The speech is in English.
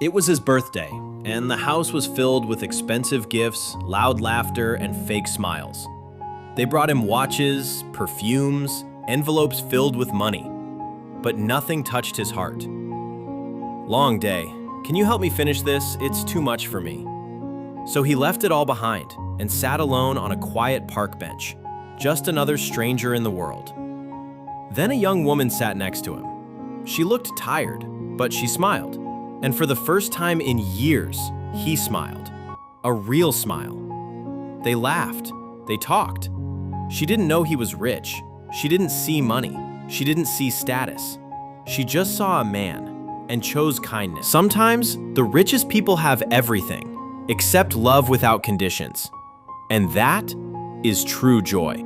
It was his birthday, and the house was filled with expensive gifts, loud laughter, and fake smiles. They brought him watches, perfumes, envelopes filled with money, but nothing touched his heart. Long day. Can you help me finish this? It's too much for me. So he left it all behind and sat alone on a quiet park bench, just another stranger in the world. Then a young woman sat next to him. She looked tired, but she smiled. And for the first time in years, he smiled. A real smile. They laughed. They talked. She didn't know he was rich. She didn't see money. She didn't see status. She just saw a man and chose kindness. Sometimes, the richest people have everything, except love without conditions. And that is true joy.